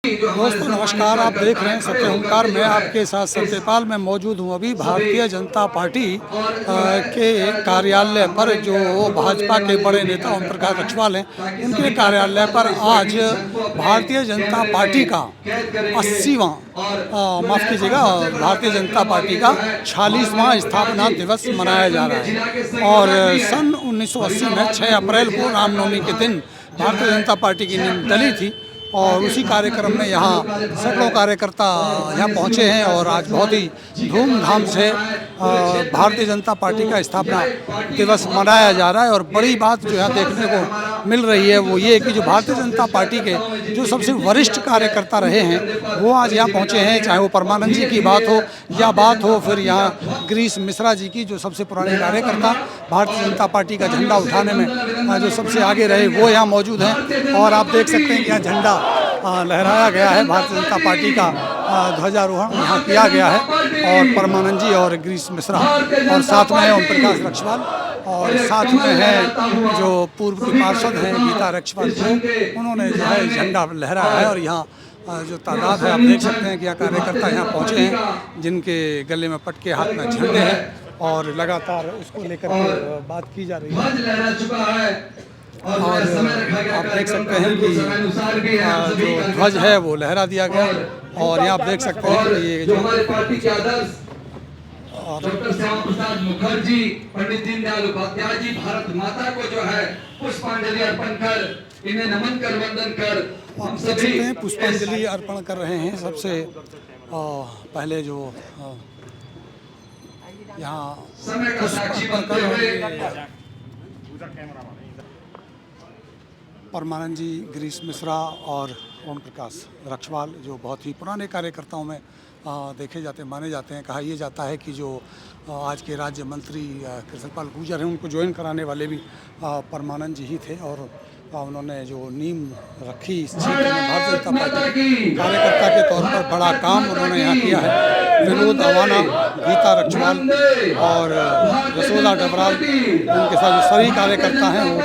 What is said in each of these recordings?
दोस्तों नमस्कार, आप देख रहे हैं सत्य ओंकार। मैं आपके साथ सत्यपाल में मौजूद हूं। अभी भारतीय जनता पार्टी के कार्यालय पर जो भाजपा के बड़े नेता ओम प्रकाश रक्षवाल हैं, उनके कार्यालय पर आज भारतीय जनता पार्टी का 80वां माफ़ कीजिएगा, भारतीय जनता पार्टी का 46वां स्थापना दिवस मनाया जा रहा है। और सन 1980 में 6 अप्रैल को रामनवमी के दिन भारतीय जनता पार्टी की नींव डली थी और उसी कार्यक्रम में यहाँ सैकड़ों कार्यकर्ता यहाँ पहुँचे हैं और आज बहुत ही धूमधाम से भारतीय जनता पार्टी का स्थापना दिवस मनाया जा रहा है। और बड़ी बात जो यहाँ देखने को मिल रही है वो ये कि जो भारतीय जनता पार्टी के जो सबसे वरिष्ठ कार्यकर्ता रहे हैं वो आज यहाँ पहुँचे हैं। चाहे वो परमानंद जी की बात हो या बात हो फिर यहाँ गिरीश मिश्रा जी की, जो सबसे पुराने कार्यकर्ता भारतीय जनता पार्टी का झंडा उठाने में जो सबसे आगे रहे, वो यहाँ मौजूद हैं। और आप देख सकते हैं कि यहाँ झंडा लहराया गया है, भारतीय जनता पार्टी का ध्वजारोहण यहाँ किया गया है। और परमानंद जी और गिरीश मिश्रा और साथ में है ओम प्रकाश रक्षवाल और साथ में है जो पूर्व की पार्षद हैं गीता रक्षवाल, उन्होंने जो है झंडा लहराया है। और यहाँ जो तादाद है आप देख सकते हैं कि यहाँ कार्यकर्ता यहाँ पहुँचे हैं जिनके गले में पटके, हाथ में झंडे हैं और लगातार उसको लेकर के बात की जा रही है। और आप देख सकते हैं कि जो ध्वज है वो लहरा दिया गया। और यहाँ आप देख सकते हैं कि ये जो पार्टी के आदर्श डॉक्टर श्यामा प्रसाद मुखर्जी, पंडित दीनदयाल उपाध्याय जी भारत माता को जो है पुष्पांजलि अर्पण कर, इन्हें नमन कर, वंदन कर हम सभी पुष्पांजलि अर्पण कर रहे हैं। सबसे पहले जो यहाँ पुष्प अर्पण कर रहे हैं परमानंद जी, गिरीश मिश्रा और ओम प्रकाश रक्षवाल, जो बहुत ही पुराने कार्यकर्ताओं में देखे जाते माने जाते हैं। कहा यह जाता है कि जो आज के राज्य मंत्री कृष्णपाल गुर्जर हैं उनको ज्वाइन कराने वाले भी परमानंद जी ही थे। और उन्होंने जो नींव रखी इस क्षेत्र में भारतीय जनता पार्टी कार्यकर्ता के तौर पर बड़ा काम उन्होंने यहाँ किया है। विनोद अवाना, गीता रक्षवाल और रसोदा डबराल, उनके साथ जो सभी कार्यकर्ता हैं वो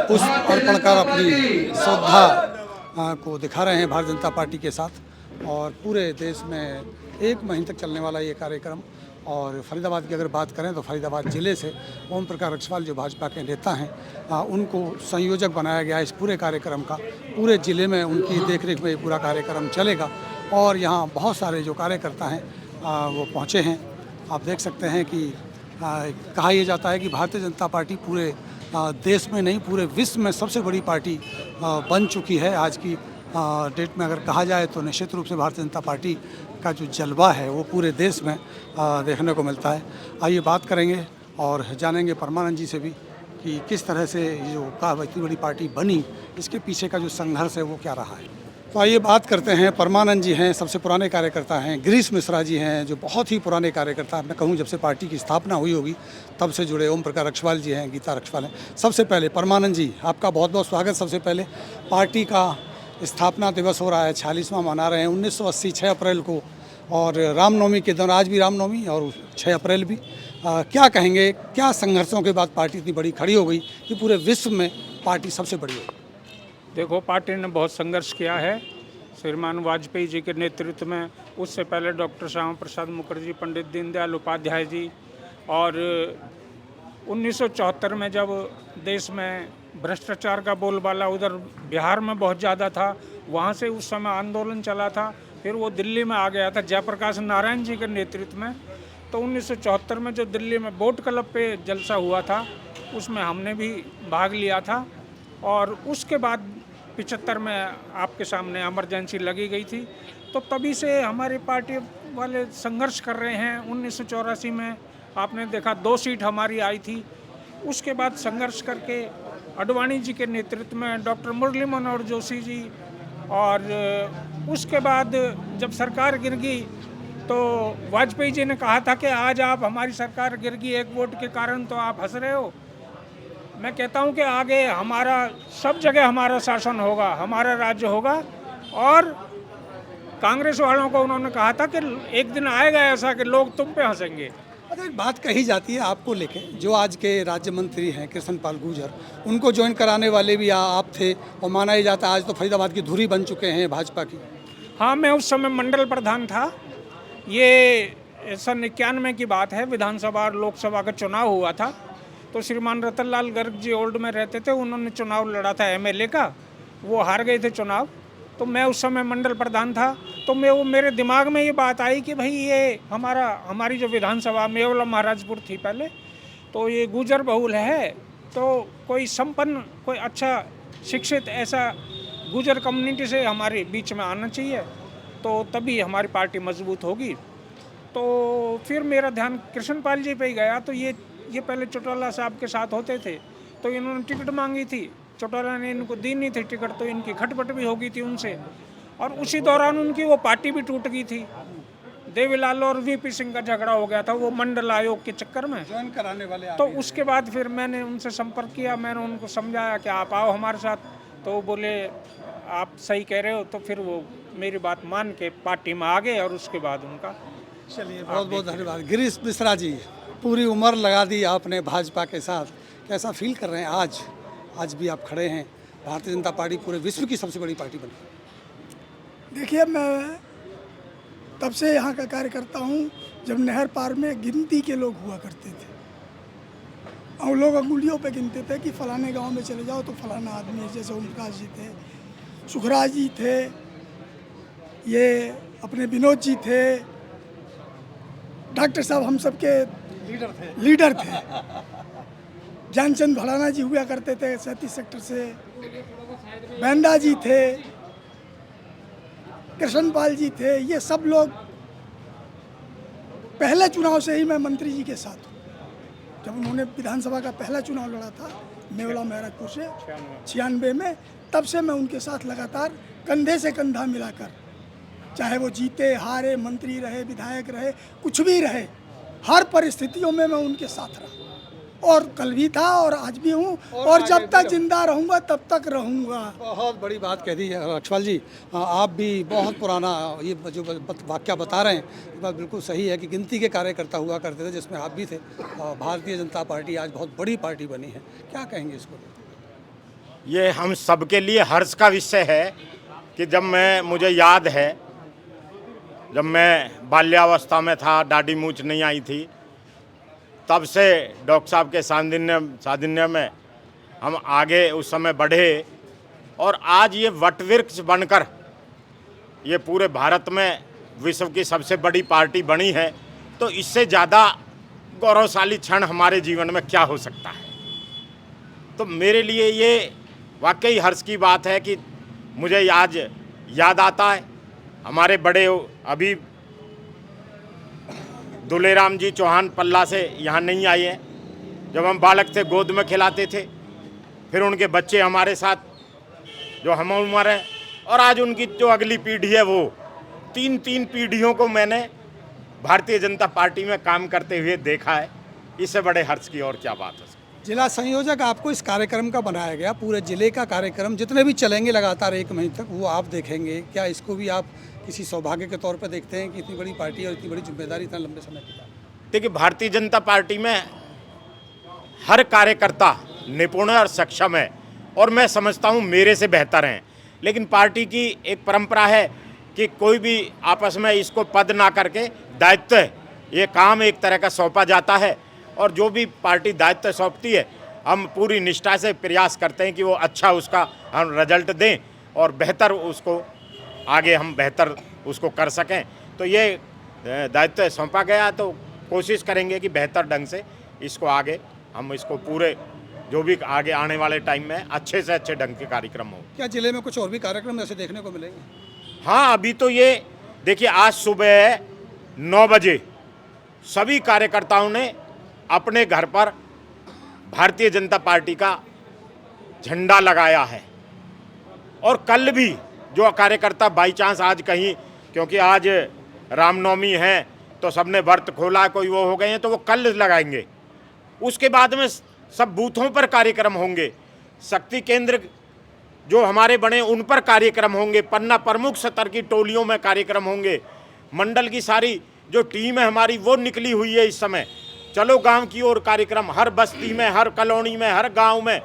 पुष्प अर्पण कर अपनी श्रद्धा को दिखा रहे हैं भारतीय जनता पार्टी के साथ। और पूरे देश में 1 महीने तक चलने वाला ये कार्यक्रम। और फरीदाबाद की अगर बात करें तो फरीदाबाद ज़िले से ओम प्रकाश रक्षवाल जो भाजपा के नेता हैं उनको संयोजक बनाया गया है इस पूरे कार्यक्रम का। पूरे ज़िले में उनकी देखरेख में ये पूरा कार्यक्रम चलेगा। और यहाँ बहुत सारे जो कार्यकर्ता हैं वो पहुँचे हैं। आप देख सकते हैं कि कहा यह जाता है कि भारतीय जनता पार्टी पूरे देश में नहीं पूरे विश्व में सबसे बड़ी पार्टी बन चुकी है। आज की डेट में अगर कहा जाए तो निश्चित रूप से भारतीय जनता पार्टी का जो जलवा है वो पूरे देश में देखने को मिलता है। आइए बात करेंगे और जानेंगे परमानंद जी से भी कि किस तरह से जो इतनी बड़ी पार्टी बनी, इसके पीछे का जो संघर्ष है वो क्या रहा है। तो आइए बात करते हैं। परमानंद जी हैं, सबसे पुराने कार्यकर्ता हैं। गिरीश मिश्रा जी हैं जो बहुत ही पुराने कार्यकर्ता, मैं कहूँ जब से पार्टी की स्थापना हुई होगी तब से जुड़े। ओम प्रकाश रक्षवाल जी हैं, गीता रक्षवाल हैं। सबसे पहले परमानंद जी, आपका बहुत बहुत स्वागत। सबसे पहले पार्टी का स्थापना दिवस हो रहा है, 46वां मना रहे हैं 1980 6 अप्रैल को, और रामनवमी के दौरान आज भी रामनवमी और 6 अप्रैल भी। क्या कहेंगे, क्या संघर्षों के बाद पार्टी इतनी बड़ी खड़ी हो गई कि पूरे विश्व में पार्टी सबसे बड़ी हो? देखो, पार्टी ने बहुत संघर्ष किया है श्रीमान वाजपेयी जी के नेतृत्व में। उससे पहले डॉक्टर श्यामा प्रसाद मुखर्जी, पंडित दीनदयाल उपाध्याय जी, और 1974 में जब देश में भ्रष्टाचार का बोलबाला उधर बिहार में बहुत ज़्यादा था, वहाँ से उस समय आंदोलन चला था। फिर वो दिल्ली में आ गया था जयप्रकाश नारायण जी के नेतृत्व में। तो 1974 में जो दिल्ली में बोट क्लब पे जलसा हुआ था उसमें हमने भी भाग लिया था। और उसके बाद 75 में आपके सामने इमरजेंसी लगी गई थी। तो तभी से हमारी पार्टी वाले संघर्ष कर रहे हैं। 1984 में आपने देखा 2 सीट हमारी आई थी। उसके बाद संघर्ष करके अडवाणी जी के नेतृत्व में डॉक्टर मुरली मनोहर जोशी जी, और उसके बाद जब सरकार गिर गई तो वाजपेयी जी ने कहा था कि आज आप हमारी सरकार गिर गई 1 वोट के कारण, तो आप हंस रहे हो। मैं कहता हूं कि आगे हमारा सब जगह हमारा शासन होगा, हमारा राज्य होगा। और कांग्रेस वालों को उन्होंने कहा था कि एक दिन आएगा ऐसा कि लोग तुम पे हंसेंगे। अच्छा, एक बात कही जाती है आपको लेके, जो आज के राज्य मंत्री हैं कृष्णपाल गुर्जर, उनको ज्वाइन कराने वाले भी आप थे और माना ही जाता है आज तो फरीदाबाद की धुरी बन चुके हैं भाजपा की। हाँ, मैं उस समय मंडल प्रधान था। ये सन 91 की बात है, विधानसभा और लोकसभा का चुनाव हुआ था। तो श्रीमान रतनलाल गर्ग जी ओल्ड में रहते थे, उन्होंने चुनाव लड़ा था एमएलए का, वो हार गए थे चुनाव। तो मैं उस समय मंडल प्रधान था। तो वो मेरे दिमाग में ये बात आई कि भाई ये हमारी जो विधानसभा मेवला महाराजपुर थी पहले, तो ये गुर्जर बहुल है, तो कोई संपन्न, कोई अच्छा शिक्षित ऐसा गुर्जर कम्युनिटी से हमारे बीच में आना चाहिए, तो तभी हमारी पार्टी मजबूत होगी। तो फिर मेरा ध्यान कृष्णपाल जी पे ही गया। तो ये पहले चौटाला साहब के साथ होते थे, तो इन्होंने टिकट मांगी थी, चौटाला ने इनको दी नहीं थी टिकट, तो इनकी खटपट भी हो गई थी उनसे, और उसी दौरान उनकी वो पार्टी भी टूट गई थी। देवीलाल और वीपी सिंह का झगड़ा हो गया था वो मंडल आयोग के चक्कर में, ज्वाइन कराने वाले तो उसके बाद फिर मैंने उनसे संपर्क किया, मैंने उनको समझाया कि आप आओ हमारे साथ, तो वो बोले आप सही कह रहे हो। तो फिर वो मेरी बात मान के पार्टी में आ गए और उसके बाद उनका। चलिए, बहुत बहुत धन्यवाद। गिरीश मिश्रा जी, पूरी उम्र लगा दी आपने भाजपा के साथ, कैसा फील कर रहे हैं आज भी आप खड़े हैं, भारतीय जनता पार्टी पूरे विश्व की सबसे बड़ी पार्टी बनी। देखिए, मैं तब से यहाँ का कार्यकर्ता हूँ जब नहर पार में गिनती के लोग हुआ करते थे, और लोग अंगुलियों पे गिनते थे कि फलाने गांव में चले जाओ तो फलाना आदमी है। जैसे ओम प्रकाश जी थे, सुखराज जी थे, ये अपने विनोद जी थे, डॉक्टर साहब हम सबके लीडर थे। ज्ञानचंद भड़ाना जी हुआ करते थे 37 सेक्टर से, बैंडा जी थे, कृष्णपाल जी थे। ये सब लोग पहले चुनाव से ही मैं मंत्री जी के साथ हूँ। जब उन्होंने विधानसभा का पहला चुनाव लड़ा था मेवला महाराजपुर से 96 में, तब से मैं उनके साथ लगातार कंधे से कंधा मिलाकर, चाहे वो जीते हारे, मंत्री रहे, विधायक रहे, कुछ भी रहे, हर परिस्थितियों में मैं उनके साथ रहा, और कल भी था और आज भी हूँ, और जब तक जिंदा रहूँगा तब तक रहूँगा। बहुत बड़ी बात कह दी है रक्षपाल जी। आप भी बहुत पुराना ये जो वाक्य बता रहे हैं, ये बात बिल्कुल सही है कि गिनती के कार्यकर्ता हुआ करते थे, जिसमें आप भी थे। भारतीय जनता पार्टी आज बहुत बड़ी पार्टी बनी है, क्या कहेंगे इसको? ये हम सबके लिए हर्ष का विषय है कि मुझे याद है, जब मैं बाल्यावस्था में था, दाढ़ी मूंछ नहीं आई थी, तब से डॉक्टर साहब के सानिध्य में हम आगे उस समय बढ़े, और आज ये वटवृक्ष बनकर ये पूरे भारत में विश्व की सबसे बड़ी पार्टी बनी है। तो इससे ज़्यादा गौरवशाली क्षण हमारे जीवन में क्या हो सकता है। तो मेरे लिए ये वाकई हर्ष की बात है कि मुझे आज याद आता है, हमारे बड़े अभी दुलेराम जी चौहान पल्ला से यहाँ नहीं आए हैं। जब हम बालक थे गोद में खिलाते थे, फिर उनके बच्चे हमारे साथ जो हम उम्र है, और आज उनकी जो अगली पीढ़ी है वो तीन पीढ़ियों को मैंने भारतीय जनता पार्टी में काम करते हुए देखा है। इससे बड़े हर्ष की और क्या बात है। जिला संयोजक आपको इस कार्यक्रम का बनाया गया, पूरे जिले का कार्यक्रम जितने भी चलेंगे लगातार 1 महीने तक, वो आप देखेंगे। क्या इसको भी आप किसी सौभाग्य के तौर पर देखते हैं कि इतनी बड़ी पार्टी और इतनी बड़ी जिम्मेदारी इतना लंबे समय के बाद? देखिए, भारतीय जनता पार्टी में हर कार्यकर्ता निपुण और सक्षम है, और मैं समझता हूँ मेरे से बेहतर हैं। लेकिन पार्टी की एक परंपरा है कि कोई भी आपस में इसको पद ना करके दायित्व, ये काम एक तरह का सौंपा जाता है, और जो भी पार्टी दायित्व सौंपती है हम पूरी निष्ठा से प्रयास करते हैं कि वो अच्छा उसका हम रिजल्ट दें, और बेहतर उसको आगे हम बेहतर उसको कर सकें। तो ये दायित्व सौंपा गया, तो कोशिश करेंगे कि बेहतर ढंग से इसको आगे हम इसको पूरे जो भी आगे आने वाले टाइम में अच्छे से अच्छे ढंग के कार्यक्रम हो। क्या जिले में कुछ और भी कार्यक्रम ऐसे देखने को मिलेंगे? हाँ, अभी तो ये देखिए, आज सुबह 9 बजे सभी कार्यकर्ताओं ने अपने घर पर भारतीय जनता पार्टी का झंडा लगाया है, और कल भी जो कार्यकर्ता बाई चांस आज कहीं, क्योंकि आज रामनवमी है तो सबने व्रत खोला, कोई वो हो गए हैं, तो वो कल लगाएंगे। उसके बाद में सब बूथों पर कार्यक्रम होंगे, शक्ति केंद्र जो हमारे बने उन पर कार्यक्रम होंगे, पन्ना प्रमुख स्तर की टोलियों में कार्यक्रम होंगे, मंडल की सारी जो टीम है हमारी वो निकली हुई है इस समय, चलो गांव की ओर कार्यक्रम, हर बस्ती में, हर कॉलोनी में, हर गांव में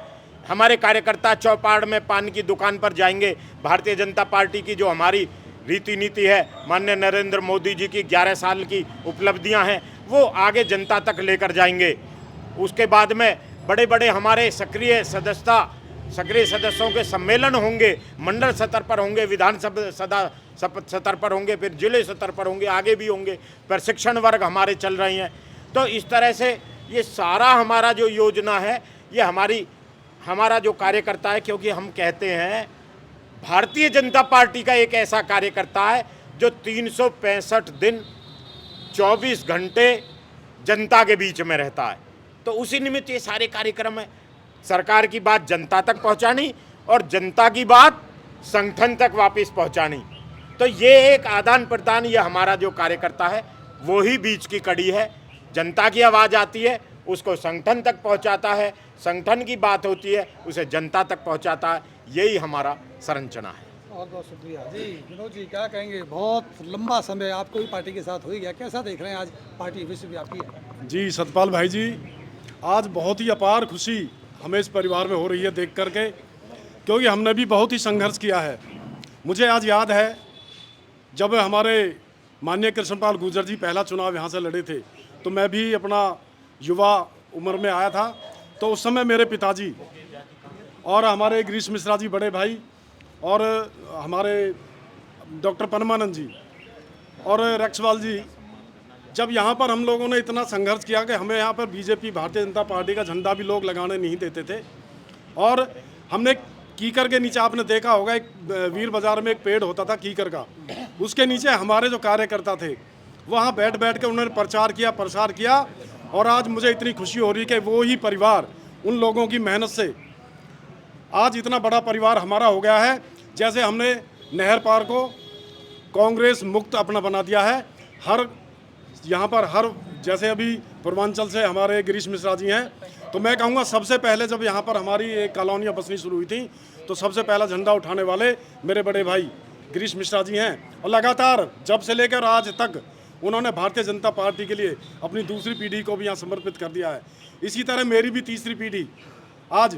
हमारे कार्यकर्ता चौपाड़ में पान की दुकान पर जाएंगे। भारतीय जनता पार्टी की जो हमारी रीति नीति है, माननीय नरेंद्र मोदी जी की 11 साल की उपलब्धियां हैं, वो आगे जनता तक लेकर जाएंगे। उसके बाद में बड़े बड़े हमारे सक्रिय सदस्यों के सम्मेलन होंगे, मंडल स्तर पर होंगे, विधानसभा स्तर पर होंगे, फिर जिले स्तर पर होंगे, आगे भी होंगे। प्रशिक्षण वर्ग हमारे चल रहे हैं। तो इस तरह से ये सारा हमारा जो योजना है, ये हमारा जो कार्यकर्ता है, क्योंकि हम कहते हैं भारतीय जनता पार्टी का एक ऐसा कार्यकर्ता है जो 365 दिन 24 घंटे जनता के बीच में रहता है। तो उसी निमित्त ये सारे कार्यक्रम है, सरकार की बात जनता तक पहुंचानी और जनता की बात संगठन तक वापस पहुंचानी। तो ये एक आदान प्रदान, ये हमारा जो कार्यकर्ता है वो ही बीच की कड़ी है। जनता की आवाज़ आती है, उसको संगठन तक पहुंचाता है, संगठन की बात होती है, उसे जनता तक पहुंचाता है। यही हमारा संरचना है। बहुत बहुत शुक्रिया जी। विनोद जी, क्या कहेंगे? बहुत लंबा समय आपको भी पार्टी के साथ हो ही गया, कैसा देख रहे हैं आज पार्टी विश्वव्यापी है? जी सतपाल भाई जी, आज बहुत ही अपार खुशी हमें इस परिवार में हो रही है देख करके, क्योंकि हमने भी बहुत ही संघर्ष किया है। मुझे आज याद है जब हमारे माननीय कृष्णपाल गुर्जर जी पहला चुनाव यहाँ से लड़े थे, तो मैं भी अपना युवा उम्र में आया था। तो उस समय मेरे पिताजी और हमारे गिरीश मिश्रा जी बड़े भाई और हमारे डॉक्टर परमानंद जी और रक्षवाल जी, जब यहाँ पर हम लोगों ने इतना संघर्ष किया कि हमें यहाँ पर बीजेपी भारतीय जनता पार्टी का झंडा भी लोग लगाने नहीं देते थे। और हमने कीकर के नीचे, आपने देखा होगा, एक वीर बाजार में एक पेड़ होता था कीकर का, उसके नीचे हमारे जो कार्यकर्ता थे वहाँ बैठ के उन्होंने प्रचार किया, प्रसार किया। और आज मुझे इतनी खुशी हो रही है कि वो ही परिवार, उन लोगों की मेहनत से आज इतना बड़ा परिवार हमारा हो गया है। जैसे हमने नहर पार को कांग्रेस मुक्त अपना बना दिया है। यहाँ पर जैसे अभी पूर्वांचल से हमारे गिरीश मिश्रा जी हैं, तो मैं कहूँगा सबसे पहले जब यहाँ पर हमारी एक कॉलोनियाँ बसनी शुरू हुई थी, तो सबसे पहला झंडा उठाने वाले मेरे बड़े भाई गिरीश मिश्रा जी हैं। और लगातार जब से लेकर आज तक उन्होंने भारतीय जनता पार्टी के लिए अपनी दूसरी पीढ़ी को भी यहाँ समर्पित कर दिया है। इसी तरह मेरी भी तीसरी पीढ़ी, आज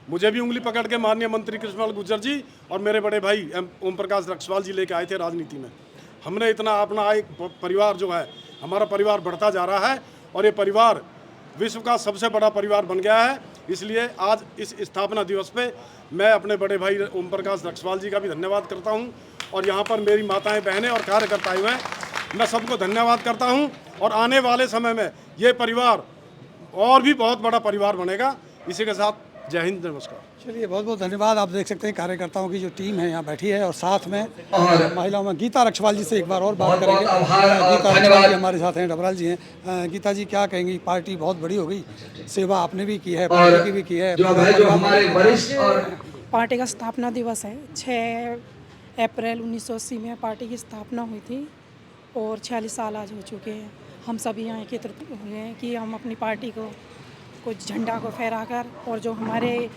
मुझे भी उंगली पकड़ के माननीय मंत्री कृष्णपाल गुर्जर जी और मेरे बड़े भाई ओम प्रकाश रक्षवाल जी लेके आए थे राजनीति में। हमने इतना अपना एक परिवार जो है, हमारा परिवार बढ़ता जा रहा है और ये परिवार विश्व का सबसे बड़ा परिवार बन गया है। इसलिए आज इस स्थापना दिवस पे मैं अपने बड़े भाई ओम प्रकाश रक्षवाल जी का भी धन्यवाद करता हूँ, और यहाँ पर मेरी माताएं, बहनें और कार्यकर्ता हुए हैं, मैं सबको धन्यवाद करता हूँ। और आने वाले समय में ये परिवार और भी बहुत बड़ा परिवार बनेगा। इसी के साथ जय हिंद, नमस्कार। चलिए, बहुत बहुत धन्यवाद। आप देख सकते हैं कार्यकर्ताओं की जो टीम है यहाँ बैठी है, और साथ में महिलाओं में गीता रक्षवाल जी से एक बार और बात करेंगे। गीता रक्षवाल जी हमारे साथ हैं, डबराल जी हैं। गीता जी, क्या कहेंगी? पार्टी बहुत बड़ी हो गई, सेवा आपने भी की है, पार्टी की भी की है। जो हमारे वरिष्ठ और पार्टी का स्थापना दिवस है 6 अप्रैल 1980 में पार्टी की स्थापना हुई थी, और 46 साल आज हो चुके हैं। हम सभी यहाँ एकत्रित हुए हैं कि हम अपनी पार्टी को कुछ झंडा को फहराकर, और जो हमारे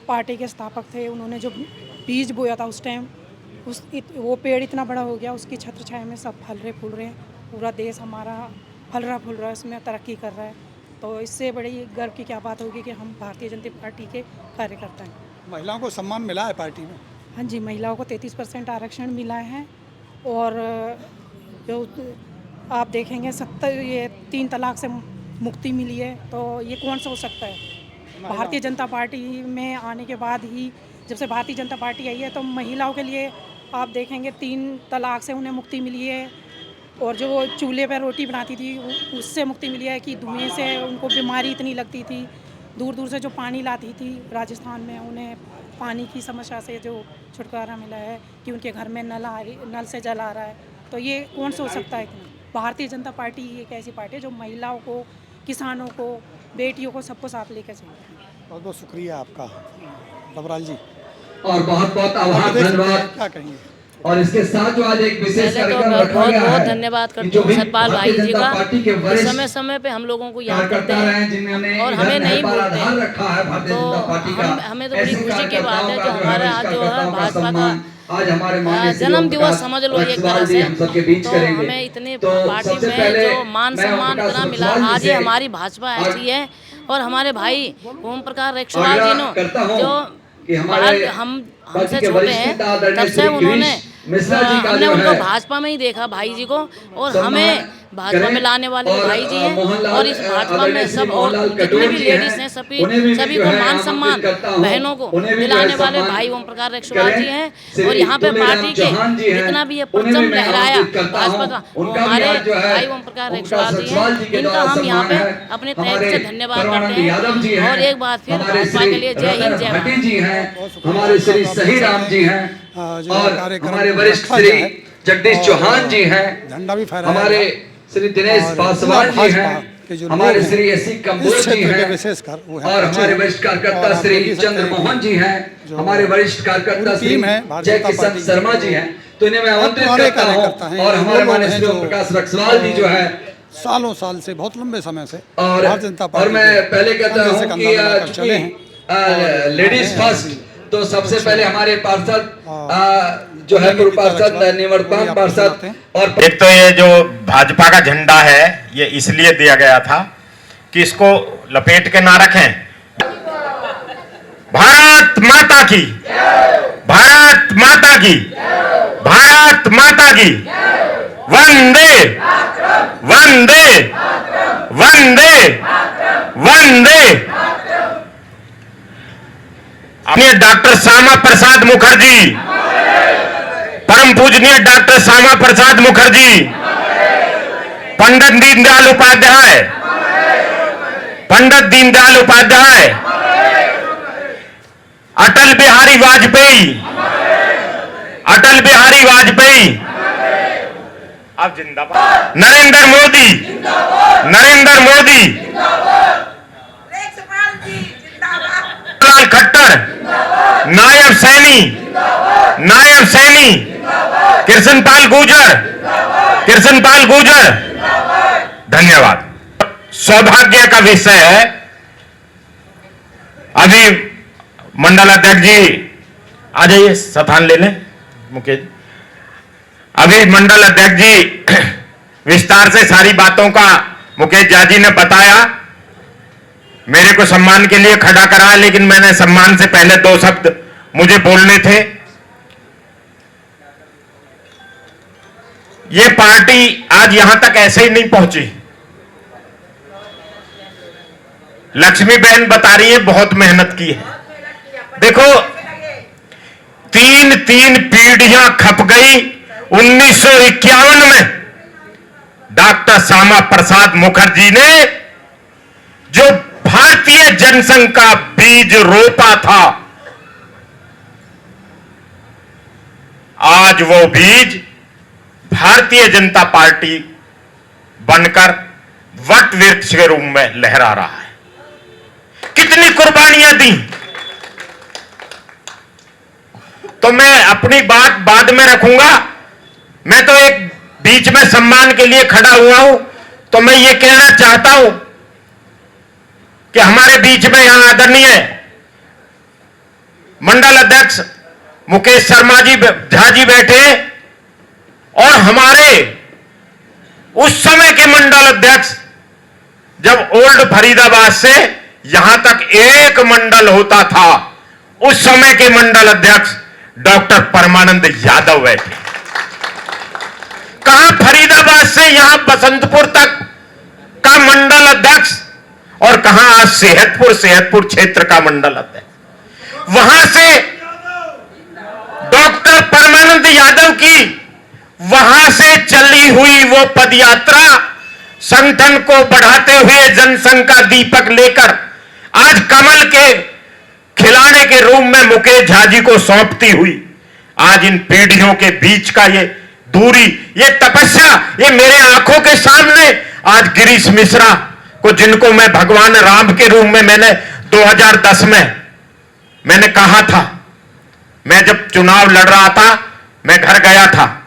पार्टी के स्थापक थे उन्होंने जो बीज बोया था उस टाइम, वो पेड़ इतना बड़ा हो गया, उसकी छत्र छाया में सब फल रहे फूल रहे हैं। पूरा देश हमारा फल रहा फूल रहा है, उसमें तरक्की कर रहा है। तो इससे बड़ी गर्व की क्या बात होगी कि हम भारतीय जनता पार्टी के कार्यकर्ता हैं। महिलाओं को सम्मान मिला है पार्टी में? हाँ जी, महिलाओं को 33% आरक्षण मिला है। और जो आप देखेंगे 3 तलाक से मुक्ति मिली है, तो ये कौन सा हो सकता है? भारतीय जनता पार्टी में आने के बाद ही, जब से भारतीय जनता पार्टी आई है, तो महिलाओं के लिए आप देखेंगे 3 तलाक से उन्हें मुक्ति मिली है। और जो चूल्हे पर रोटी बनाती थी उससे मुक्ति मिली है कि धुएं से उनको बीमारी इतनी लगती थी। दूर दूर से जो पानी लाती थी राजस्थान में, उन्हें पानी की समस्या से जो छुटकारा मिला है कि उनके घर में नल से जल आ रहा है। तो ये कौन सा हो सकता है? भारतीय जनता पार्टी एक ऐसी पार्टी है जो महिलाओं को, किसानों को, बेटियों को, सबको साथ लेकर चलती है। बहुत बहुत शुक्रिया आपका डबराल जी, और बहुत बहुत आभार, धन्यवाद। क्या कहेंगे? और इसके साथ जो आज एक विशेष कार्यक्रम रखा गया है, बहुत धन्यवाद करते हैं सतपाल भाई जी का। समय समय पे हम लोगों को याद करते हैं और हमें नहीं भूलते। तो हमें तो बड़ी खुशी की बात है जो हमारा आज जो है भाजपा का आज हमारे माननीय जन्म दिवस समझ लो एक तरह से, हम सबके बीच तो करेंगे। हमें इतने तो पार्टी सबसे में पहले जो मान मैं सम्मान ओम प्रकाश इतना मिला, रक्षवाल जी आज ये से हमारी भाजपा ऐसी है। और हमारे भाई ओम प्रकाश रक्षवाल जी आग्रह करता हूं जो कि हमारे हमसे पार्टी के छोटे वरिष्ठ हैं, नेता आदरणीय तब से श्री उन्होंने गिरीश मिश्रा जी का हमने जो उनको है भाजपा में ही देखा भाई जी को, और सम्मान हमें भाजपा करें। में लाने वाले और, भाई जी हैं। मोहनलाल, और इस भाजपा आदरणीय में श्री सब और मोहनलाल जितने कटोर भी जी लेडीज हैं, हैं उन्हें भी सभी जो को है मान आमंत्रित सम्मान करता हूं, बहनों को उन्हें भी जो है दिलाने वाले सम्मान भाई ओम प्रकाश रक्षवाल जी हैं। श्री और यहाँ पे तुलसीराम पार्टी के चौहान जी हैं, जितना भी ये उन्हें भी परचम मैं लहराया आमंत्रित करता हूं। भाजपा का, वो उनका भी हमारे आज जो है भाई ओम प्रकाश ओम रक्षवाल जी रक्षवाल जी हैं, के इनका द्वारा हम यहाँ पे सम्मान है। अपने तय हमारे से धन्यवाद परमानंद करते यादव जी हैं। हैं, और एक बार फिर हमारे भाजपा श्री के लिए जय हिंद जय भट्टी भारत। जी हैं, हमारे श्री सही राम जी हैं, जो और कार्यक्रम हमारे को वरिष्ठ रखा श्री गया है। जगदीश और चौहान जी हैं, झंडा भी फहराया हमारे गया। श्री दिनेश और पासवान जी भाजपा हैं, के जो हमारे लोग हैं, श्री एस सी कंबोज इस जी क्षेत्र के हैं, विशेषकर वो हैं और अच्छे हमारे हैं। वरिष्ठ और कार्यकर्ता आप श्री देख ही सकते चंद्र हैं मोहन कि जी हैं, जो हमारे वरिष्ठ कार्यकर्ता पूरी श्री टीम है भारतीय जय जनता किशन पार्टी शर्मा की, जी हैं। तो इन्हें मैं बहुत आमंत्रित पुराने करता कार्यकर्ता हूं। हैं। और ये हमारे लोग माननीय हैं श्री जो ओम प्रकाश रक्षवाल जी जो है, सालों साल से, बहुत लंबे समय से और भारतीय जनता पार्टी और मैं के पहले कहता कंधे से हूं कंधा कि मिलाकर चले हैं। और लेडीज हैं फर्स्ट, तो सबसे अच्छे पहले हमारे पार्षद जो है गीता पूर्व पार्षद रक्षवाल, निवर्तमान वो भी आपको पार्षद, सुनाते हैं। और एक तो ये जो भाजपा का झंडा है ये इसलिए दिया गया था कि इसको लपेट के ना रखें। भारत माता की, भारत माता की, भारत माता की, वंदे वंदे वंदे वंदे। अपने डॉक्टर श्यामा प्रसाद मुखर्जी, परम पूजनीय डॉक्टर श्यामा प्रसाद मुखर्जी, पंडित दीनदयाल उपाध्याय, पंडित दीनदयाल उपाध्याय, अटल बिहारी वाजपेयी, अटल बिहारी वाजपेयी, अब जिंदाबाद, नरेंद्र मोदी, नरेंद्र मोदी, लाल खट्टर, नायब सैनी, नायब सैनी, कृष्णपाल गुर्जर, कृष्णपाल गुर्जर। धन्यवाद। सौभाग्य का विषय है, अभी मंडल अध्यक्ष जी आ जाइए, स्थान ले लें मुकेश। अभी मंडल अध्यक्ष जी विस्तार से सारी बातों का मुकेश झा जी ने बताया, मेरे को सम्मान के लिए खड़ा करा, लेकिन मैंने सम्मान से पहले दो शब्द मुझे बोलने थे। ये पार्टी आज यहां तक ऐसे ही नहीं पहुंची। लक्ष्मी बहन बता रही है बहुत मेहनत की है। देखो, तीन तीन पीढ़ियां खप गई। 1951 में डॉक्टर श्यामा प्रसाद मुखर्जी ने जो भारतीय जनसंघ का बीज रोपा था, आज वो बीज भारतीय जनता पार्टी बनकर वट वृक्ष के रूप में लहरा रहा है। कितनी कुर्बानियां दी। तो मैं अपनी बात बाद में रखूंगा। मैं तो एक बीच में सम्मान के लिए खड़ा हुआ हूं। तो मैं ये कहना चाहता हूं कि हमारे बीच में यहां आदरणीय मंडल अध्यक्ष मुकेश शर्मा जी झा जी बैठे, और हमारे उस समय के मंडल अध्यक्ष, जब ओल्ड फरीदाबाद से यहां तक एक मंडल होता था, उस समय के मंडल अध्यक्ष डॉक्टर परमानंद यादव बैठे। कहां फरीदाबाद से यहां बसंतपुर तक का मंडल अध्यक्ष, और कहां आज सेहतपुर क्षेत्र का मंडल अध्यक्ष। वहां से डॉक्टर परमानंद यादव की वहां से चली हुई वो पदयात्रा संगठन को बढ़ाते हुए जनसंघ का दीपक लेकर आज कमल के खिलाने के रूप में मुकेश झा जी को सौंपती हुई, आज इन पीढ़ियों के बीच का ये दूरी, ये तपस्या, ये मेरे आंखों के सामने आज गिरीश मिश्रा को, जिनको मैं भगवान राम के रूप में मैंने 2010 में मैंने कहा था, मैं जब चुनाव लड़ रहा था, मैं घर गया था।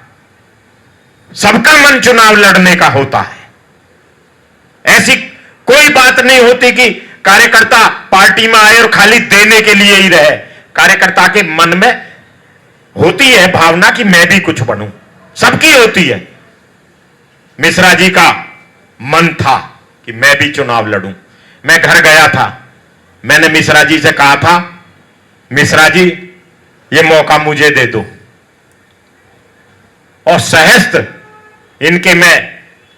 सबका मन चुनाव लड़ने का होता है। ऐसी कोई बात नहीं होती कि कार्यकर्ता पार्टी में आए और खाली देने के लिए ही रहे। कार्यकर्ता के मन में होती है भावना कि मैं भी कुछ बनूं, सबकी होती है। मिश्रा जी का मन था कि मैं भी चुनाव लड़ूं। मैं घर गया था, मैंने मिश्रा जी से कहा था, मिश्रा जी ये मौका मुझे दे दो। और सहस्त्र इनके मैं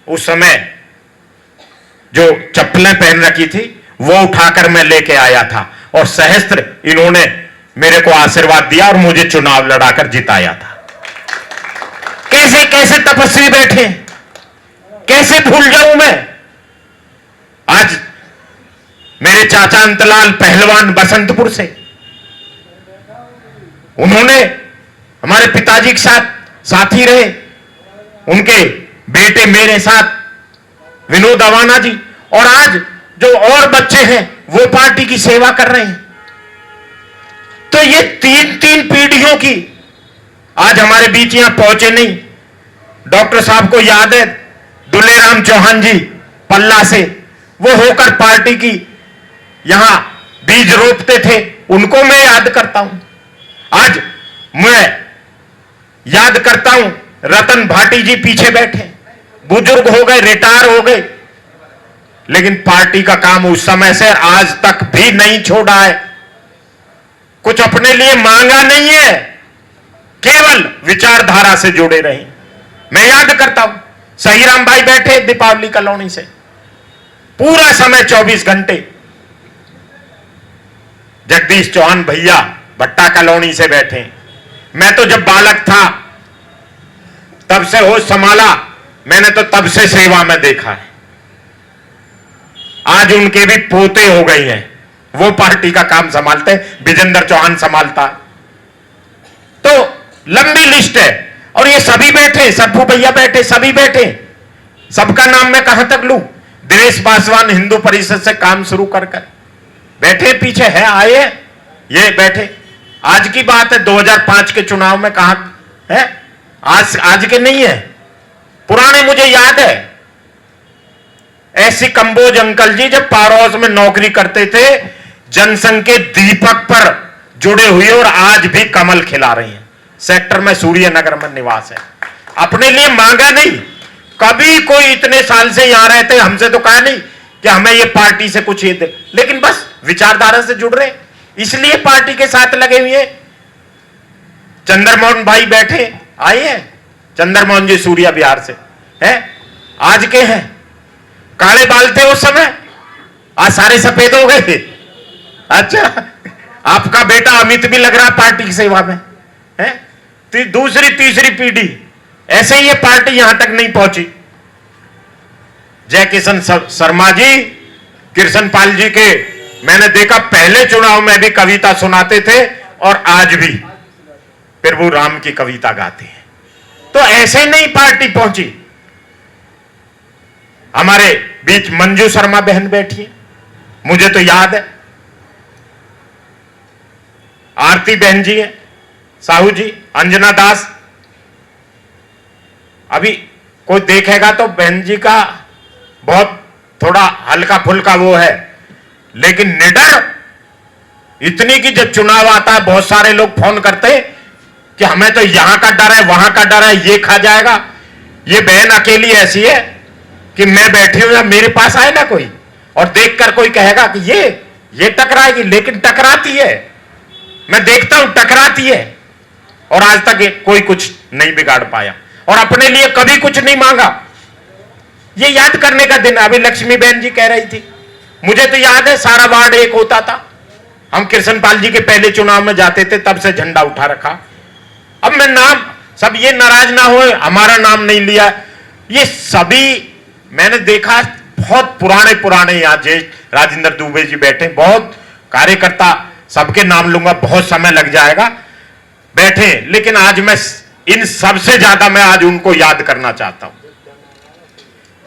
उस समय जो चप्पलें पहन रखी थी वो उठाकर मैं लेके आया था और सहस्त्र इन्होंने मेरे को आशीर्वाद दिया और मुझे चुनाव लड़ाकर जिताया था। कैसे कैसे तपस्वी बैठे, कैसे भूल जाऊं मैं। आज मेरे चाचा अंतलाल पहलवान बसंतपुर से, उन्होंने हमारे पिताजी के साथ साथी रहे, उनके बेटे मेरे साथ विनोद अवाना जी, और आज जो और बच्चे हैं वो पार्टी की सेवा कर रहे हैं। तो ये तीन तीन पीढ़ियों की आज हमारे बीच यहां पहुंचे नहीं। डॉक्टर साहब को याद है, दुलेराम चौहान जी पल्ला से, वो होकर पार्टी की यहां बीज रोपते थे, उनको मैं याद करता हूं। आज मैं याद करता हूं रतन भाटी जी पीछे बैठे, बुजुर्ग हो गए, रिटायर हो गए, लेकिन पार्टी का काम उस समय से आज तक भी नहीं छोड़ा है। कुछ अपने लिए मांगा नहीं है, केवल विचारधारा से जुड़े रहे। मैं याद करता हूं सहीराम भाई बैठे दीपावली कॉलोनी से, पूरा समय 24 घंटे। जगदीश चौहान भैया भट्टा कॉलोनी से बैठे। मैं तो जब बालक था तब से होश संभाला, मैंने तो तब से सेवा में देखा है। आज उनके भी पोते हो गए हैं, वो पार्टी का काम संभालते हैं, विजेंद्र चौहान संभालता। तो लंबी लिस्ट है और ये सभी बैठे, सप्पू भैया बैठे, सभी बैठे। सबका नाम मैं कहां तक लूं। दिनेश पासवान हिंदू परिषद से काम शुरू कर बैठे, पीछे है आए, ये बैठे। आज की बात है, 2005 के चुनाव में कहा है, आज के नहीं है, पुराने मुझे याद है। ऐसी कंबोज अंकल जी जब पारौज में नौकरी करते थे, जनसंघ के दीपक पर जुड़े हुए और आज भी कमल खिला रही हैं। सेक्टर में सूर्य नगर में निवास है। अपने लिए मांगा नहीं, कभी कोई इतने साल से यहां रहते, हमसे तो कहा नहीं कि हमें ये पार्टी से कुछ ये दे, लेकिन बस विचारधारा से जुड़ रहे, इसलिए पार्टी के साथ लगे हुए। चंद्रमोहन भाई बैठे, आए हैं चंद्रमोहन जी सूर्या बिहार से हैं, आज के हैं। काले बाल थे उस समय, आज सारे सफेद हो गए। अच्छा, आपका बेटा अमित भी लग रहा पार्टी की सेवा में है। दूसरी तीसरी पीढ़ी, ऐसे ही ये पार्टी यहां तक नहीं पहुंची। जय किशन शर्मा जी, कृष्ण पाल जी के मैंने देखा पहले चुनाव में भी कविता सुनाते थे और आज भी प्रभु राम की कविता गाते हैं। तो ऐसे नहीं पार्टी पहुंची। हमारे बीच मंजू शर्मा बहन बैठी है, मुझे तो याद है। आरती बहन जी है, साहू जी, अंजना दास। अभी कोई देखेगा तो बहन जी का बहुत थोड़ा हल्का फुल्का वो है, लेकिन निडर इतनी कि जब चुनाव आता है बहुत सारे लोग फोन करते कि हमें तो यहां का डर है, वहां का डर है, ये खा जाएगा। ये बहन अकेली ऐसी है कि मैं बैठी हूं या मेरे पास आए ना कोई और देखकर कोई कहेगा कि ये टकराएगी, लेकिन टकराती है। मैं देखता हूं टकराती है और आज तक कोई कुछ नहीं बिगाड़ पाया और अपने लिए कभी कुछ नहीं मांगा। ये याद करने का दिन। अभी लक्ष्मी बहन जी कह रही थी, मुझे तो याद है सारा वार्ड एक होता था। हम कृष्ण पाल जी के पहले चुनाव में जाते थे, तब से झंडा उठा रखा। अब मैं नाम, सब ये नाराज ना हो हमारा नाम नहीं लिया, ये सभी मैंने देखा। बहुत पुराने यहाँ ज्येष्ठ राजेंद्र दुबे जी बैठे, बहुत कार्यकर्ता, सबके नाम लूंगा, बहुत समय लग जाएगा, बैठे। लेकिन आज मैं इन सबसे ज्यादा मैं आज उनको याद करना चाहता हूं।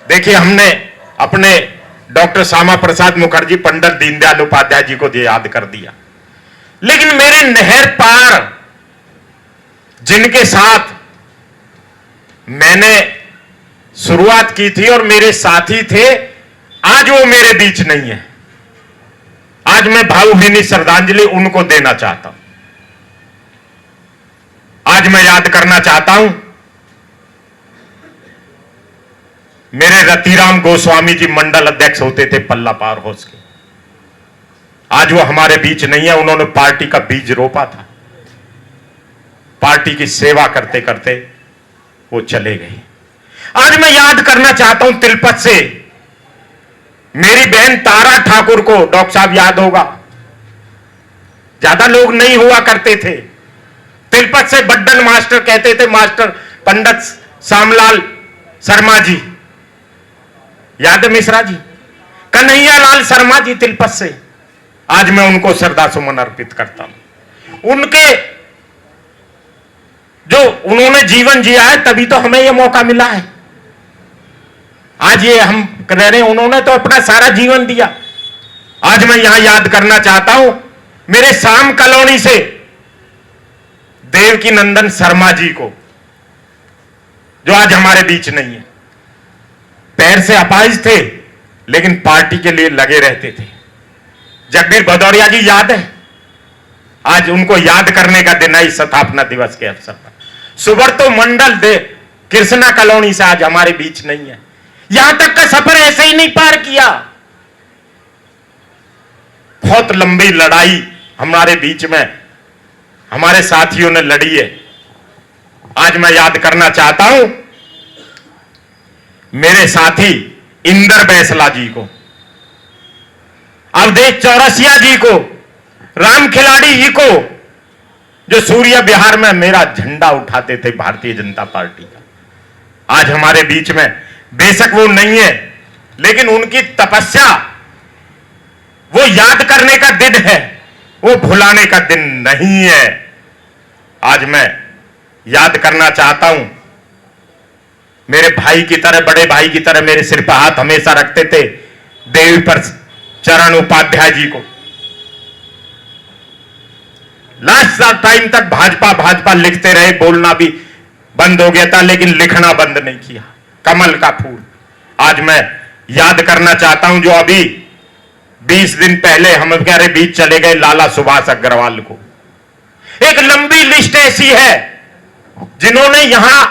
देखिए, हमने अपने डॉक्टर श्यामा प्रसाद मुखर्जी, पंडित दीनदयाल उपाध्याय जी को याद कर दिया, लेकिन मेरे नहर पार जिनके साथ मैंने शुरुआत की थी और मेरे साथी थे, आज वो मेरे बीच नहीं है। आज मैं भावभीनी श्रद्धांजलि उनको देना चाहता हूं। आज मैं याद करना चाहता हूं मेरे रतिराम गोस्वामी जी मंडल अध्यक्ष होते थे पल्ला पावर हाउस के। आज वो हमारे बीच नहीं है। उन्होंने पार्टी का बीज रोपा था। पार्टी की सेवा करते करते वो चले गए। आज मैं याद करना चाहता हूं तिलपत से मेरी बहन तारा ठाकुर को। डॉक्टर साहब याद होगा, ज्यादा लोग नहीं हुआ करते थे। तिलपत से बड्डन मास्टर कहते थे, मास्टर पंडित श्यामलाल शर्मा जी, याद है मिश्रा जी, कन्हैया लाल शर्मा जी तिलपत से। आज मैं उनको श्रद्धा सुमन अर्पित करता हूं। उनके जो उन्होंने जीवन जिया है तभी तो हमें यह मौका मिला है। आज ये हम कह रहे हैं, उन्होंने तो अपना सारा जीवन दिया। आज मैं यहां याद करना चाहता हूं मेरे शाम कॉलोनी से देवकी नंदन शर्मा जी को, जो आज हमारे बीच नहीं है। पैर से अपाहिज थे लेकिन पार्टी के लिए लगे रहते थे। जगदीश भदौरिया जी याद है, आज उनको याद करने का दिन है इस स्थापना दिवस के अवसर पर। सुब्रतो मंडल दे कृष्णा कॉलोनी से आज हमारे बीच नहीं है। यहां तक का सफर ऐसे ही नहीं पार किया। बहुत लंबी लड़ाई हमारे बीच में हमारे साथियों ने लड़ी है। आज मैं याद करना चाहता हूं मेरे साथी इंदर बैसला जी को, अवधेश चौरसिया जी को, राम खिलाड़ी जी को, जो सूर्य बिहार में मेरा झंडा उठाते थे भारतीय जनता पार्टी का। आज हमारे बीच में बेशक वो नहीं है, लेकिन उनकी तपस्या वो याद करने का दिन है, वो भुलाने का दिन नहीं है। आज मैं याद करना चाहता हूं मेरे भाई की तरह, बड़े भाई की तरह मेरे सिर पर हाथ हमेशा रखते थे देवी पर चरण उपाध्याय जी को। लास्ट टाइम तक भाजपा भाजपा लिखते रहे, बोलना भी बंद हो गया था लेकिन लिखना बंद नहीं किया। कमल का फूल। आज मैं याद करना चाहता हूं जो अभी 20 दिन पहले हमारे बीच चले गए लाला सुभाष अग्रवाल को। एक लंबी लिस्ट ऐसी है जिन्होंने यहां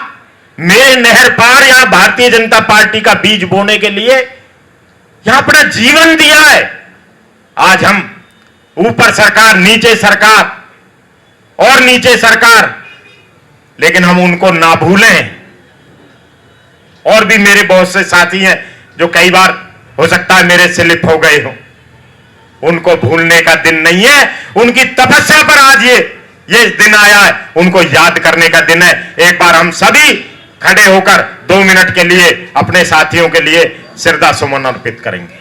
मेरे नहर पार यहां भारतीय जनता पार्टी का बीज बोने के लिए यहां अपना जीवन दिया है। आज हम ऊपर सरकार, नीचे सरकार और नीचे सरकार, लेकिन हम उनको ना भूलें। और भी मेरे बहुत से साथी हैं जो कई बार हो सकता है मेरे स्लिप हो गए हो। उनको भूलने का दिन नहीं है। उनकी तपस्या पर आज ये दिन आया है, उनको याद करने का दिन है। एक बार हम सभी खड़े होकर 2 मिनट के लिए अपने साथियों के लिए श्रद्धा सुमन अर्पित करेंगे।